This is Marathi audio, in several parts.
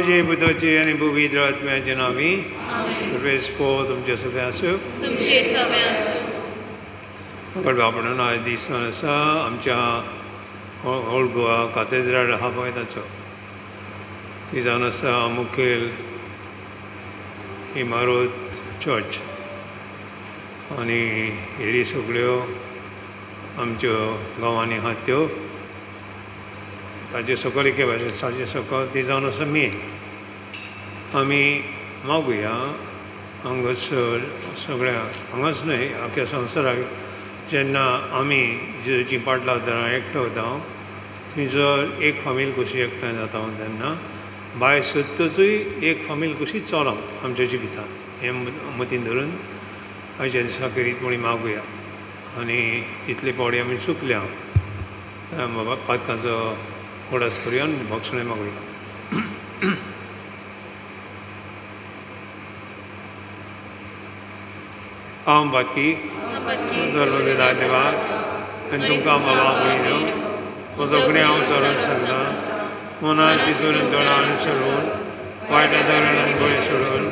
आत्म्याचे बुद्धाचे आणि पवित्र आत्म्याचे नावी सर्वेस्पो तुमचे सगळे आसूं. म्हणून आज दिसान आसा आमच्या ओल्ड गोवा कॅथेड्रल आहा पळय ताचो. ती जावन आसा मुखेल इमारत चर्च आनी हेरी सगळ्यो आमच्यो गांवांनी आहात त्यो. ताजे सकयल एके भाशेन ताजे सकयल ती जावन आसा मेन. आमी मागुया हांगासर सगळ्या हांगाच न्हय आख्या संवसाराक जेन्ना आमी जेची पाटलां एकठांय वता थंयसर एक फामील कशी एकठांय जाता तेन्ना भायर सत्तूय एक फामील कशी चलप आमच्या जिवितांत हें मतीन धरून आयच्या दिसा करीतपणी मागुया. आनी इतले पावडी आमी चुकल्या बाबा पातकांचो ओडास करुया आनी भोगसणें मागुया. हांव बाकी धर्मवेदा देवाक आनी तुमकां बाबा पळयलो म्हजो फुडें हांव चलून सांगता. मनान चिंतून तोंडान अनुसरून वायटा धोरणान बळी सोडून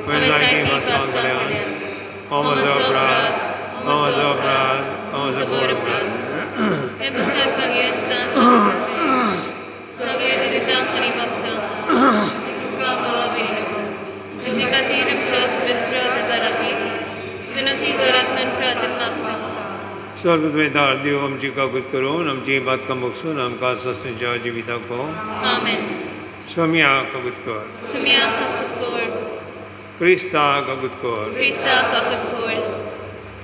मागीर जायतीं वाचपाक गेल्यान हो म्हजो अपराध हो म्हजो अपराध हो म्हजो घोर अपराध. स्वर्गवेदार देव आमची काकूत करून आमची बातकां बगसून आमकां सस्तेच्या जिविताक पावो. स्वामिया काकूत कर. क्रिस्ता काकूत कर.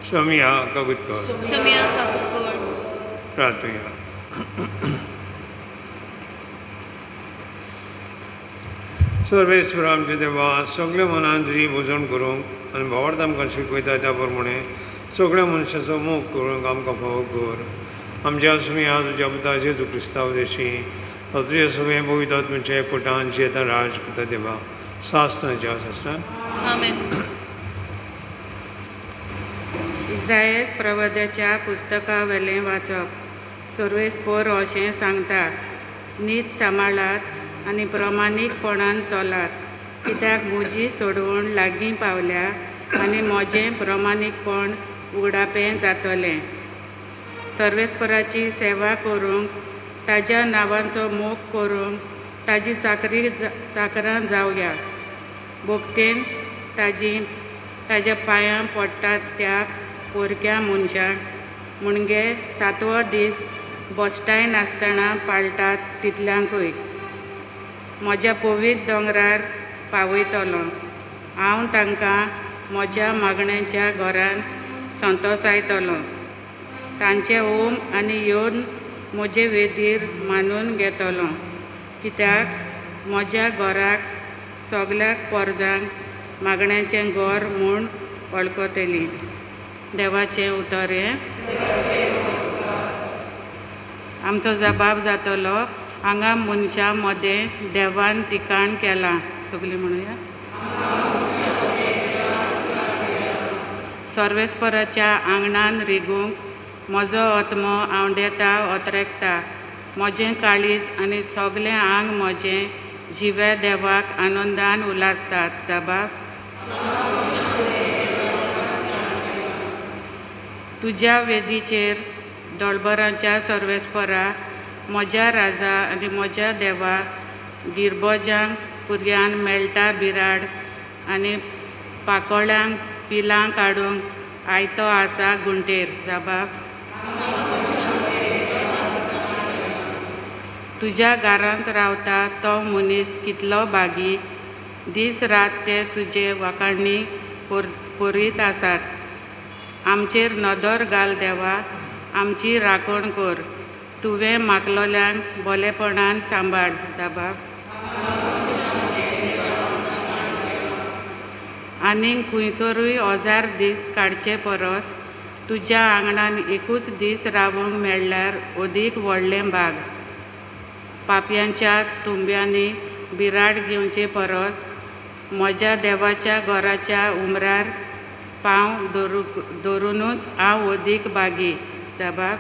स्वामिया काकूत कर. प्रार्थना. सर्वेश्वर आमचे देवा सगळ्या मनान तुजी भोजन करूंक आनी भावार्थ आमकां शिकयता त्या प्रमाणे सगळ्या मनशाचो मोग करूंक आमकां फावो कर. आमच्या सुमिया तुज्या पुता जेजू क्रिस्ता उदेशी तुजे सगळे पवित्र आत्म्याचे एकवटान जे आतां राज करता देवा सासनाच्या आसता. इसायास प्रवाद्याच्या पुस्तका वेलें वाचप. सर्वेस्पोर अशें सांगता नीत सांबाळात आनी प्रमाणीकपणान चलात कित्याक म्हजी सोडवण लागीं पावल्या आनी म्हजें प्रमाणीकपण उगडापें जातलें. सर्वेस्पराची सेवा करूंक ताज्या नांवांचो मोग करूंक ताजी चाकरां जावया. भोगतेन ताज्या पांयां पडटात त्या पोरक्या मनशाक मुणगे 7वो दीस बसताय नासतना पाळटात तितल्यांकूय. म्हज्या पवित्र दोंगरार पावयतलो. हांव तांकां म्हज्या मागण्यांच्या घरान संतोसायतलो. तांचे ओम आनी येवन म्हजे वेदीर मानून घेतलो कित्याक म्हज्या घराक सगल्याक परजांक मागण्यांचें घर म्हूण वळखतलीं. देवाचें उतर हें. आमचो जबाब जातलो हांगा मनशां मदें देवान तिकाण केलां. सगळीं म्हणुया. सर्वेस्पराच्या आंगणान रिगूंक म्हजो आत्मो आवंडेता ओतरेकता. म्हजें काळीज आनी सगलें आंग म्हजें जिवे देवाक आनंदान उलासतात. जबाब. तुज्या वेदीचेर दोळबरांच्या सर्वेस्परा म्हज्या राजा आनी म्हज्या देवा गिरबोजांक पुर्यान मेळटा बिराड आनी पाकोळ्यांक पिलां काडूंक आयतो आसा गुंटेर. जबाब. तुज्या घरांत रावता तो मनीस कितलो बागी. दीस रात ते तुजे वाखाणणी करीत आसात. आमचेर नदर घाल देवा आमची राखण कर. तुवें मागलोल्यांक बरेपणान सांबाळ. जबाब. आनीक खंयसरूय 1000 दीस काडचे परस तुज्या आंगणान एकूच दीस रावूंक मेळ्ळ्यार अदीक व्हडलें भाग. पापयांच्या तुंब्यांनी बिराड घेवचे परस म्हज्या देवाच्या घराच्या उमरार पांव दवरुनूच हांव अदीक बागी. जबाब.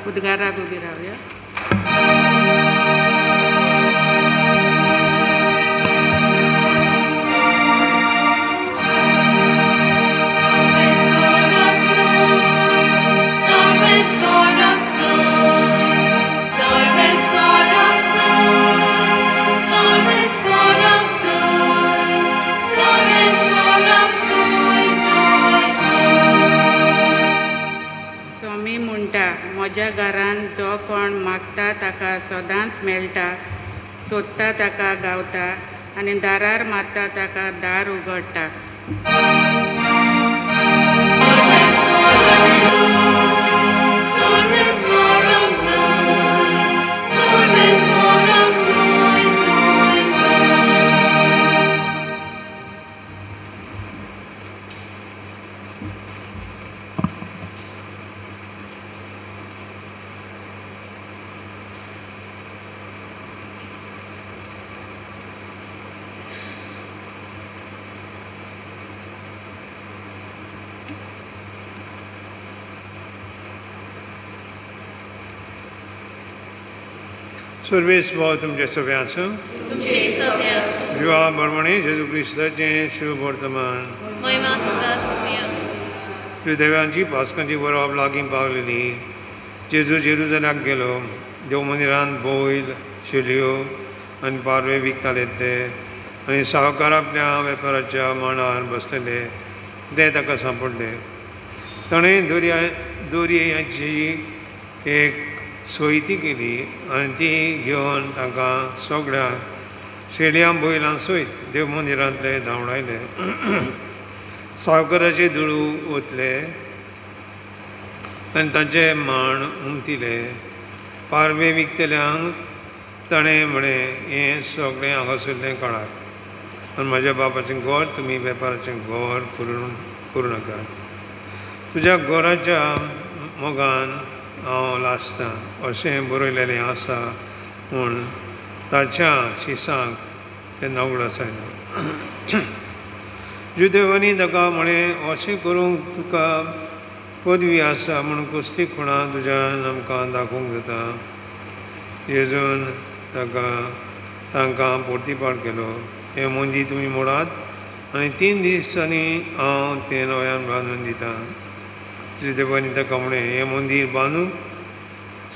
उद्गाराक उबी रावया. म्हज्या घरान जो कोण मागता ताका सदांच मेळटा, सोदता ताका गावता आनी दारार मारता ताका दार उगडटा. सर्वेस भाव तुमचे सगळ्यांचं जिवा बरमणे जेजू क्रिस्ताचें शुभ वर्तमान. देवांची पासकांची वरप लागीं पावलेली. जेजू जेरुसलेमाक गेलो. देव मंदिरांत बोयल शेलयो आनी पारवे विकताले ते आनी सावकार आपल्या वेपाराच्या मांडार बसलेले ते ताका सांपडले. ताणें दोरयेची एक सोयती केली आनी ती घेवन तांकां सगळ्यांक शेलयां बोयलां सयत देव मंदिरांतले धांवडायले. सावकाराचे दुळू ओतले आनी तांचे मांड उमतिले. पारवे विकतल्यांक ताणें म्हळें, हें सगळें हांगासरलें काडात आनी म्हाज्या बापाचें घर तुमी वेपाराचें घर करूं नाका. तुज्या घराच्या मोगान हांव लासतां अशें बरयलेलें आसा म्हूण ताच्या शिसांक तेन्ना उगडास आयलो. जुदेवानी ताका म्हळें, अशें करूंक तुका पदवी आसा म्हूण कसली खुणां तुज्यान आमकां दाखोवंक जाता. जेजून तांकां परतीपाट केलो. हें मंदीर तुमी मोडात आनी 3 दिसांनी हांव तें नव्यान बांदून दितां. जुदेवानी ताका म्हळें, हें मंदीर बांदूंक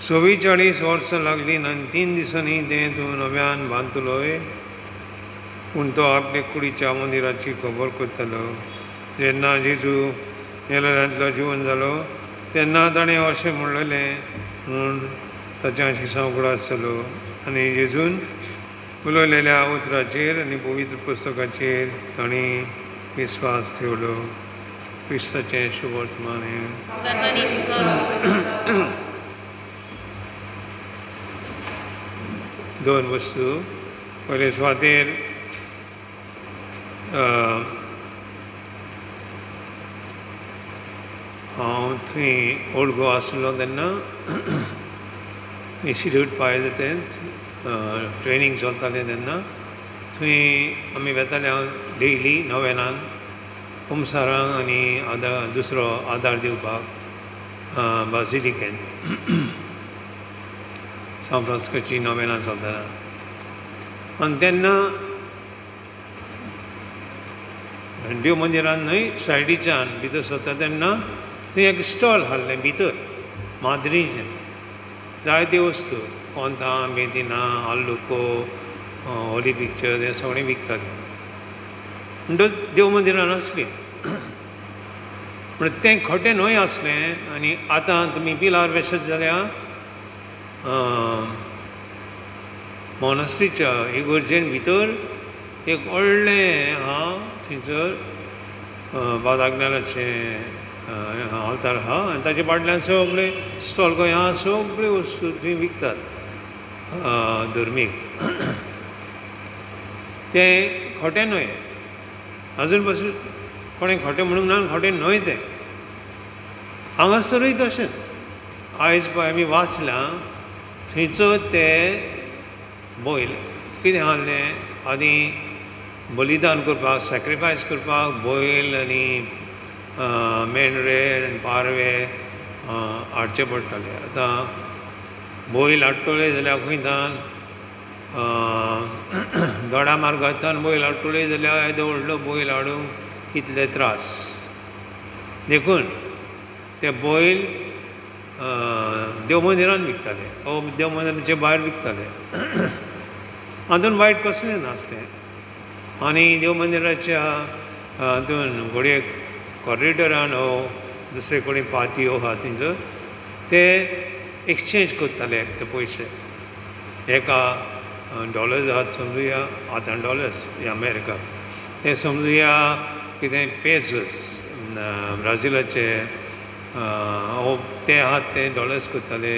44 वर्सां लागलीं आनी 3 दिसांनी तें तूं नव्यान बांदतलोय. पूण तो आपले कुडीच्या मंदिराची खबर करतालो. जेन्ना जेजू येरादांतलो जिवन जालो तेन्ना ताणें अशें म्हणलेलें म्हूण ताच्या शिसां उगडास जालो आनी जेजून उलयलेल्या उतराचेर आनी पवित्र पुस्तकाचेर तांणी विस्वास ठेवलो. क्रिस्ताचें शुभ वर्तमान. दोन वस्तू. पयले सुवातेर हांव थंय ओल्ड गोवा आसलो तेन्ना इन्स्टिट्यूट पायजे तें ट्रेनींग चलतालें तेन्ना थंय आमी वेताले. हांव डेयली 9 कुमसारांक आनी दुसरो आदार दिवपाक बाजिलिकेन सान फ्रांसिस्कोची 9 चलताना. आनी तेन्ना देव मंदिरान न्हय सायडीच्यान भितर सरता तेन्ना थंय एक स्टॉल हाडलें भितर माद्रीचें. जायत्यो वस्तू कोंतां, मेदिनां, आलुको, होली पिक्चर हें सगळें विकतालें. म्हणटच देव मंदिरान आसली. पूण तें खोटें न्हय आसलें. आनी आतां तुमी पिलार वेसत जाल्यार मॉनस्ट्रीच्या इगर्जेन भितर एक व्हडलें आहा. थंयसर बादाग्नालाचें आल्तार आहा आनी ताचे फाटल्यान सगळे स्टॉल खंय आहा. सगळ्यो वस्तू थंय विकतात धर्मीक. तें खोटें न्हय. आजून पासून कोणें खोटें म्हणूंक ना. खोटें न्हय तें. हांगासरूय तशेंच. आयज पळय आमी वाचलां थंयचो ते बैल कितें आहलें आदीं बलिदान करपाक, सॅक्रिफायस करपाक बैल आनी मेंढरे आनी पारवे हाडचे पडटाले. आतां बैल हाडटले जाल्यार खंयतान दोडा मार्गांतल्यान बैल हाडटले जाल्यार येदो व्हडलो बैल हाडूंक कितले त्रास. देखून ते बैल देव मंदिरान विकताले वो देव मंदिराचे भायर विकताले. हातून वायट कसलें नासलें. आनी देव मंदिराच्या हातून घोडयेक कॉरिडोरान दुसरे कडेन पातियो आहा थंयसर ते एक्सचेंज करताले ते पयशे एका डॉलर्स आहात समजुया आतां डॉलर्स अमेरिका ते समजुया कितें पेसोस ब्राझिलाचे ते आहात ते डॉलर्स करताले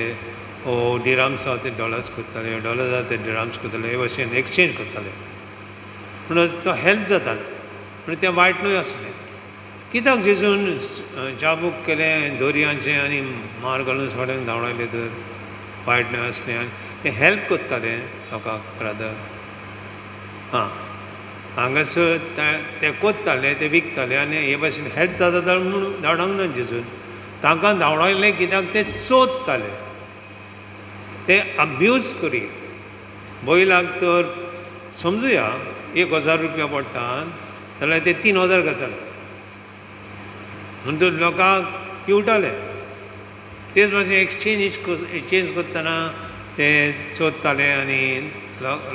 डिराम्स आहात ते डॉलर्स करताले डॉलर्स आहात ते डिराम्स करताले हे भशेन एक्सचेंज करताले म्हणून तो हेल्प जातालो म्हणून तें वायट न्हय आसलें कित्याक जेजून चाबूक केलें दर्यांचें आनी मार घालून सोड्यांक धांवडायले तर वायट न्हय आसलें आनी तें हेल्प करतालें लोकांक रादर हांगासर ते कोत्ताले ते विकताले आनी हे भाशेन हेल्प जाता म्हणून धांवडावंक ना जेजून तांकां धांवडायलें कित्याक ते चोदताले ते अब्यूज करी बैलाक तर समजुया 1000 रुपया पडटात जाल्यार ते 3000 घेताले म्हणटून लोकांक पिवटाले तेच भाशेन एक्सचेंज करतना ते चोदताले आनी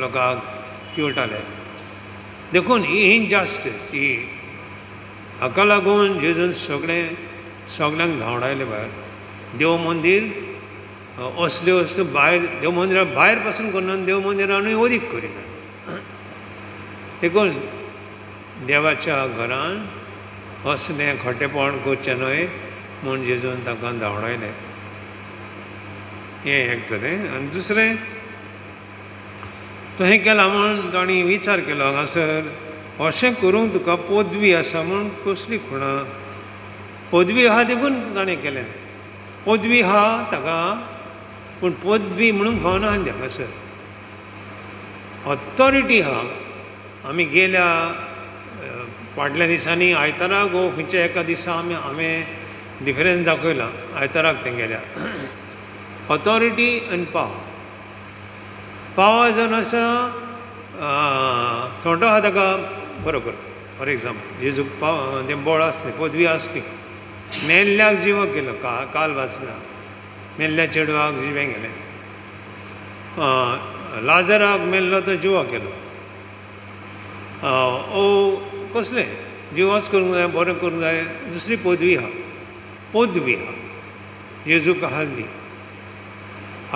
लोकांक पिवटाले देखून ही इनजस्टीस ही हाका लागून जेजून सगळ्यांक धांवडायले भायर देव मंदीर असल्यो वस्तू भायर देव मंदिरा भायर पासून करना देव मंदिरानूय ओदीक करिना देखून देवाच्या घरान असलें खोटेपण करचें न्हय म्हूण जेजून तांकां धांवडायलें हें एक जालें आनी दुसरें तो हें केलां म्हूण तांणी विचार केलो हांगासर अशें करूंक तुका पदवी आसा म्हूण कसली खुणां पदवी आहा देखून ताणें केलें पदवी आहा ताका पूण पदवी म्हणून फावना आसली हांगासर ऑथॉरिटी आहा आमी गेल्या फाटल्या दिसांनी आयताराक खंयच्या एका दिसा हांवें डिफरन्स दाखयला आयताराक तें गेल्या ऑथॉरिटी आनी पावर जावन आसा थोडो आहा ताका बरोबर फॉर एग्जाम्पल जेजूक तें बळ आसलें पदवी आसली मेल्ल्याक जिवो केलो काल वाचला मेल्ल्या चेडवाक जिवें गेलें लाजराक मेल्लो तो जिवो केलो कसलें जिवोच करूंक जाय बरें करूंक जाय दुसरी पदवी आहा जेजूक आहली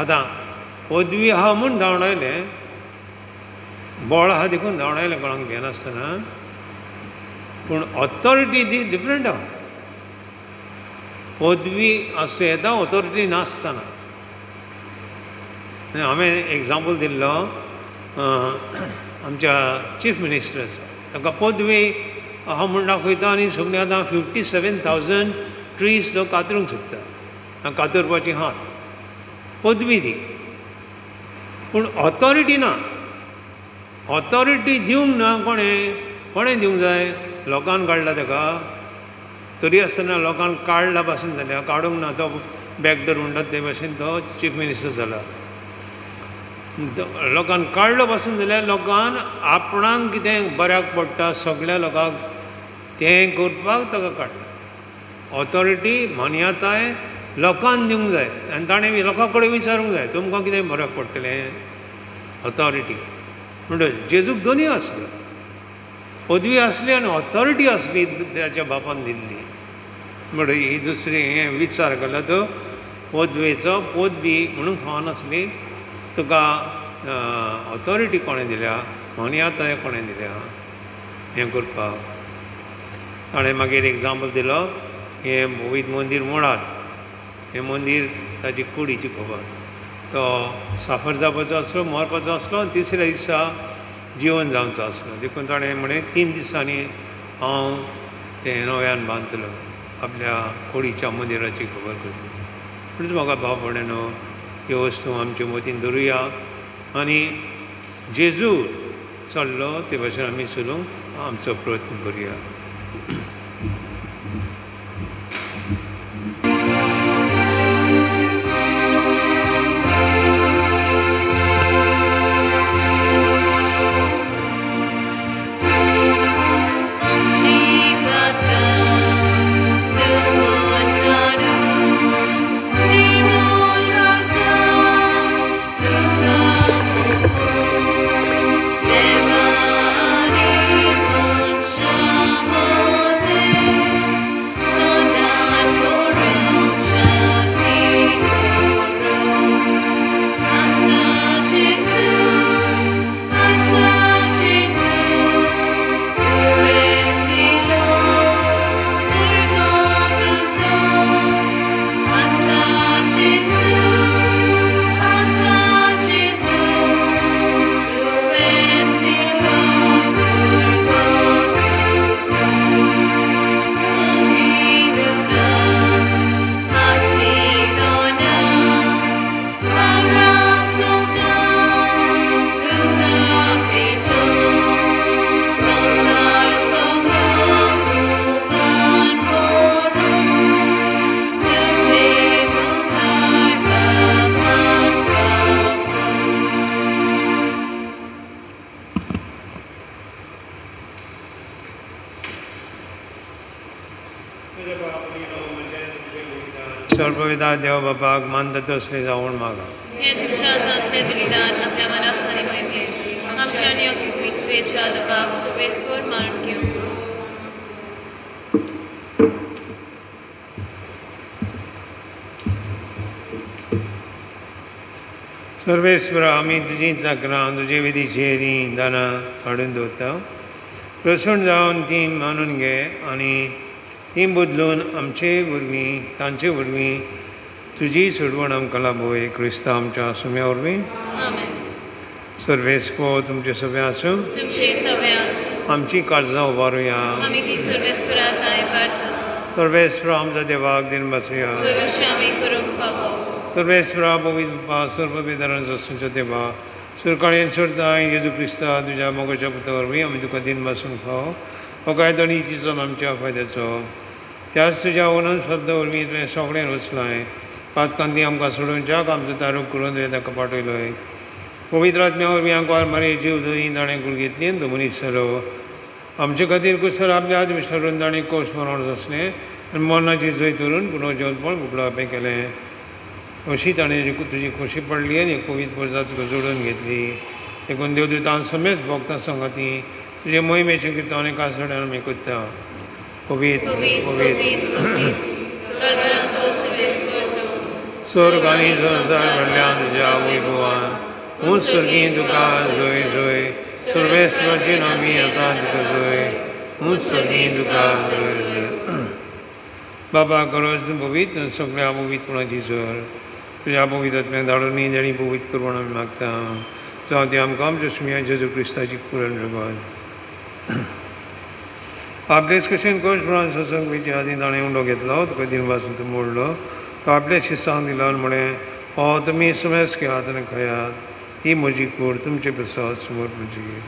आतां पदवी आहा म्हूण धांवडायलें बळ आहा देखून धांवडायलें कोणाक घेनासतना पूण ऑथॉरिटी दी डिफरंट आहा पदवी आसूं येता ऑथॉरिटी नासतना हांवें एग्जाम्पल दिल्लो आमच्या चीफ मिनिस्टर ताका पदवी आहा म्हूण दाखयता आनी सगळीं आतां 57,000 ट्रीज तो कातरूंक सोदता कातरपाची हात पदवी दी पूण ऑथॉरिटी ना ऑथॉरिटी दिवंक ना कोणें दिवंक जाय लोकान काडला ताका तरी आसतना लोकान काडला पासून जाल्या काडूंक ना तो बॅकडोर म्हणटात ते भाशेन तो चीफ मिनिस्टर जाला लोकान काडलो पासून जाल्यार लोकान आपणाक कितें बऱ्याक पडटा सगळ्या लोकांक तें करपाक ताका काडला ऑथॉरिटी मान्यताय लोकांक दिवंक जाय आनी ताणें लोकां कडेन विचारूंक जाय तुमकां कितें बऱ्याक पडटलें ऑथॉरिटी म्हणटच जेजूक दोनूय आसल्यो पदवी आसली आनी ऑथॉरिटी आसली ताच्या बापान दिल्ली म्हणटच ही दुसरी हें विचार केलो तो पदवेचो पदवी म्हणून फावनासली तुका ऑथॉरिटी कोणें दिल्या मान्यताय कोणें दिल्या हें करपाक ताणें मागीर एग्जाम्पल दिलो हें वैद मंदीर मोडात हें मंदीर ताची कुडीची खबर तो साफर जावपाचो आसलो मरपाचो आसलो आनी तिसऱ्या दिसा जिवन जावचो आसलो देखून ताणें म्हणलें 3 दिसांनी हांव तें नव्यान बांदतलो आपल्या कुडीच्या मंदिराची खबर करतलो म्हणून म्हाका भाव भयणीनो ह्यो वस्तू आमचे मतीन धरुया आनी जेजू चल्लो ते भाशेन आमी चलूंक आमचो प्रयत्न करुया सर्वविधा देव बापाक मानता तसले जावून मागा हे तुमच्या हातांतले बलिदान आपल्या मनाक आनी मैत्रेन आमच्या आणि अखिल स्वेच्छा दबाक सर्वेस्पर मारून घेऊ सर्वेश्वर आम्ही तुझी चाकरां तुझे विधीचेरी दानां हाडून दवरता प्रसन्न जावन ती मानून घे आनी ती बदलून आमचे वरवीं तांचे वरवीं तुजी सोडवण आमकां लाभोय क्रिस्तांव आमच्या सुम्या वरवीं आमेन सर्वेस्पर तुमचे सगळे आसूं तुमचे सवे आसूं आमची काळजां उबारुया आमी ती सर्वेस्परात आयबाट सर्वेस्पर आमच्या देवाक दिन बसया वर्ष आमी करूंक फावो सर्वेस्परा पवित्र बापा सर्व बेदारां जसूंच्या देवा सुरकाळेन सोडताय जेजू क्रिस्ता तुज्या मोगाच्या पुता वरवीं आमी तुका दिन बसून खाव हो कायदो नितीचो आमच्या फायद्याचो त्याच तुज्या उनंद शब्द वरवीं तुवें सगळें रचलाय पातकांती आमकां सोडून ज्याक आमचो तारूक करून तुवें ताका पाठयलोय पवित्र आत्म्या वरवीं आमकां मारे जीव धरी ताणें गुळगेतली आनी तो मनीस जालो आमचे खातीर कुसर आपल्या आदमी सरून ताणें कोश मरण आसलें आनी मरणाची जय करून पुनः जेवणपण उपलापे केलें अशी ताणें तुजी खोशी पडली आनी पवित्र पुरजा तुका जोडून घेतली देखून देवदूतान समेस्त भक्तां संगाती तुजे मोहिमेचें किर्तन आनी कासड्यान आमी कोत्ता पवित्र पवित्र स्वर्ग आनी संवसार भरल्यान तुज्या वैभवान हूं सर्गी तुका जय जय सर्वेस्पराची आमी आतां तुका जय हूं सर्गी तुका जय जय बाबा गरज पवित्र सगळ्या पवित्रपणाची जर तुज्या पवित्र आत्म्याक धाडून तेणी पवित्र करून आमी मागता जावं ती आमकां आमच्या सुम्या जेजू क्रिस्ताची पुरण रगत आपलेच कशें कोश म्हणून सत्संगीचे आदी ताणें उंडो घेतलो तुका दिन पासून तो मोडलो तो आपल्या शिस्सांक दिलो आनी म्हळें हो तुमी समेज घेयात आनी खयात ही म्हजी कूड तुमचे प्रसाद समोर म्हजी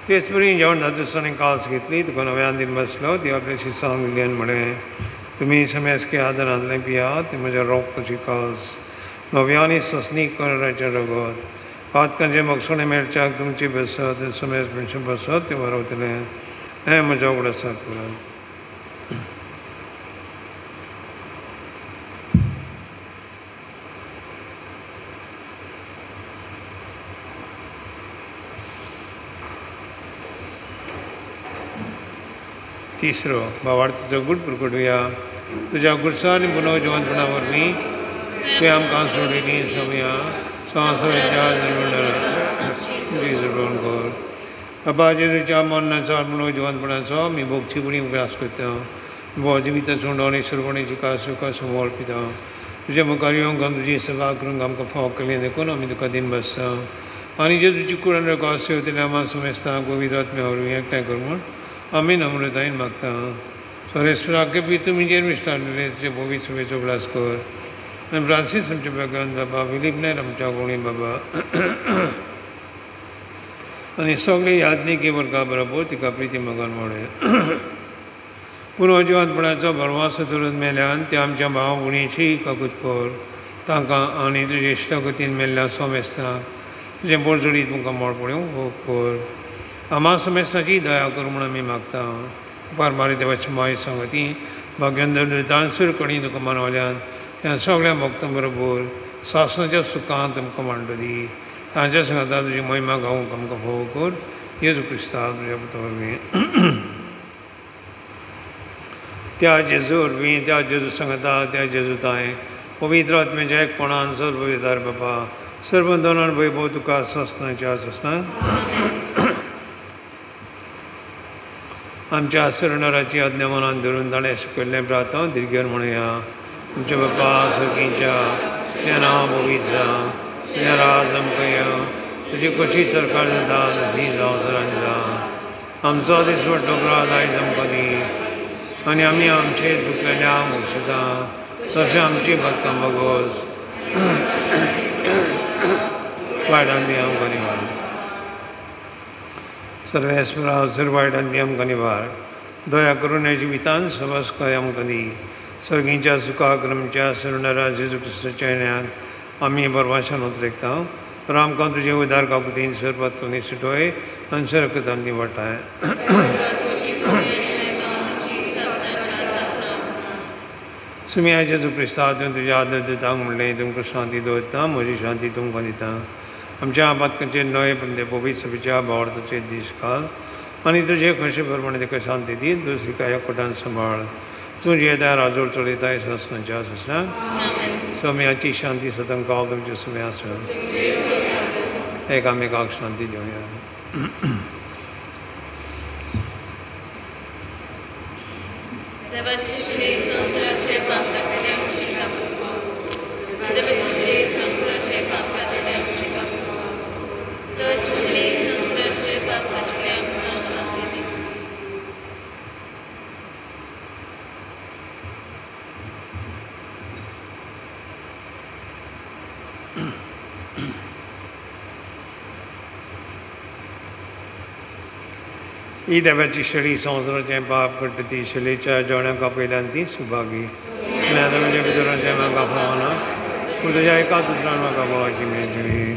तेच परी जेवण जातून काल्स घेतली तुका नव्यान दिन बसलो ती आपल्या शिस्सांक दिली आनी म्हळें तुमी समेज घेयात आनी आदलें पियात ती म्हज्या रोगपाची काल्स नव्यांनी ससनी करण्याचें रगत पातकांचे मगसणे मेळच्याक तुमची बसत समेज म्हणजे बसत ते वारवतलें हें म्हज्या उगडासा करात तिसरो भावार्थीचो गूड प्रकटुया तुज्या गुडसा आनी पुनव जिवंतपणा वरवीं तुवें आमकां सोडिल्लीं सवयां संवसाराच्या जन्मंडळाची जगोवन कर बाबा जेजूच्या मरणाचो पुनव जिवंतपणाचो आमी भोगची बरी उपास करता भोव जिविताचो उंडोवणी सरवणेची कासुका समोर पिता तुजे मुखार येवंक आनी तुजी सेवा करूंक आमकां फाव केलें देखून आमी तुका दिन बसता आनी जेजूची कुळान रगत सेवतले आम्हा समेस्तां पवित्र आत्म्या वरवीं एकठांय कर म्हूण आमी नम्रतायेन मागता सर्वेस्पराक बी तुमी मिस्टारले तुजे पवित्र सभेचो उगडास कर आनी फ्रांसीस आमचे भगवान बाबा फिलीप नायर आमच्या कोणी बाबा आनी सगळे यादनीकी वर्गा बरोबर तिका प्रिती मगन मोडे पुनव जिवंतपणाचो भरवंसो धरून मेल्यान ते आमच्या भाव भयणीची काकूत कर तांकां आनी तुजे इश्टगतीन मेल्ल्या समेस्तांक तुजें बोडजोडीत तुमकां मोड पळोवंक भोग कर आम्हा समेस्ताची दया कर म्हूण आमी मागता पारमारी देवाची माय सांगती भाग्यंदर तांसूर कणी तुका मानवल्यान ह्या सगळ्या भक्तां बरोबर सासणाच्या सुखांत तुमकां मांडली तांच्या सांगता तुजी महिमा गावूंक आमकां फोव कर येजू क्रिस्ता तुज्या पुता वरवीं त्या जेजू वरवीं त्या जेजू सांगता त्या जेजू ताय पवित्र आत्म्याच्या एकपणान सर्व वेदार बाबा सर्व दोनान वैभव तुका ससनाच्या ससना आमच्या सरणाराची आज्ञा मनान धरून ताणें शिकयल्लें प्रार्थना दिर्घेर म्हणुया तुमच्या बापा सर्गीच्या तुजें नांव पवित्र जावं तुजें राज आमकां येवं तुजी कशी सरकार जाता तशी जावं सरान जावं आमचो दिसवट तोकराद आयज आमकां दी आनी आमी आमचे दुखलेल्यांक बक्षिता तशें आमची भक्तां बगोस वायटान दी आमकां निवार सर्वेस्परा सर वायटान दी आमकां निवार दया करून ह्या जिवितान सबस काय आमकां दी सर्गीच्या सुखाक आमच्या सरणारा जेजू क्रिस्ताच्या येण्यात आमी बरवाशान उतरयता पर आमकां तुजें उदार काकुतीन सरबत कोणी सुटोय आनी सरकतान निवडटाय सुम्या जेजू क्रिस्ता हातून तुज्या आदर दिता म्हणलें तुमकां शांती दवरता म्हजी शांती तुमकां दिता आमच्या आपातकांचेर न्हय पण ते पवित्र सभेच्या भावार्थाचेर दीस घाल आनी तुजे कशे प्रमाणे ताका शांती दी दुसरीका एकवटान सांबाळ तूं जे दार राजोर चलयताय सस्तांच्या आसा सोम्याची शांती सदां काल तुमच्या सुम्या आसा एकामेकाक शांती दिवया देवाची श्री संवसाराचे पाप काडलेले आमची कापूर देवाची श्री संवसाराचे पाप काडलेले आमची कापूर देवाची श्री संवसाराचे पाप काडलेले आमकां शांती दी ही देवाची शरी संवसाराचें पाप करता ती शलेच्या जेवणाका पयल्यान ती सुभागी आनी आतां म्हज्या भितराचें म्हाका फावना पूण तुज्या एकाच उतरान म्हाका भावाची मेळटली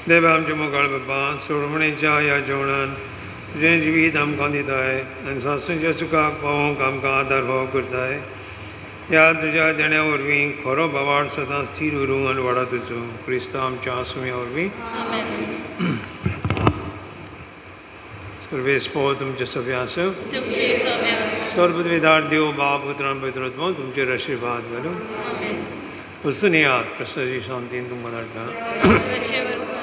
देवा आमचे मोगाळ बाबा सोडमणेच्या ह्या जेवणान तुजें जिवीत आमकां दिताय आनी सासूच्या सुखाक पावोवंक आमकां आदार भाव करताय ह्या तुज्या देण्या वरवीं खरो भावार्थ सदां स्थिर उरूंक आनी वाडत वचूं क्रिस्तांव आमच्या आसूं ह्या वरवीं सर्वेस्पो तुमचे सभ्यास तुमचे सव्यास सर्वविधार देव बाप पुत्र पवित्रोत्मा तुमचे आशीर्वाद घालून आमेन वस्तुनियात प्रसादी शांती तुम्हाला रक्षेवर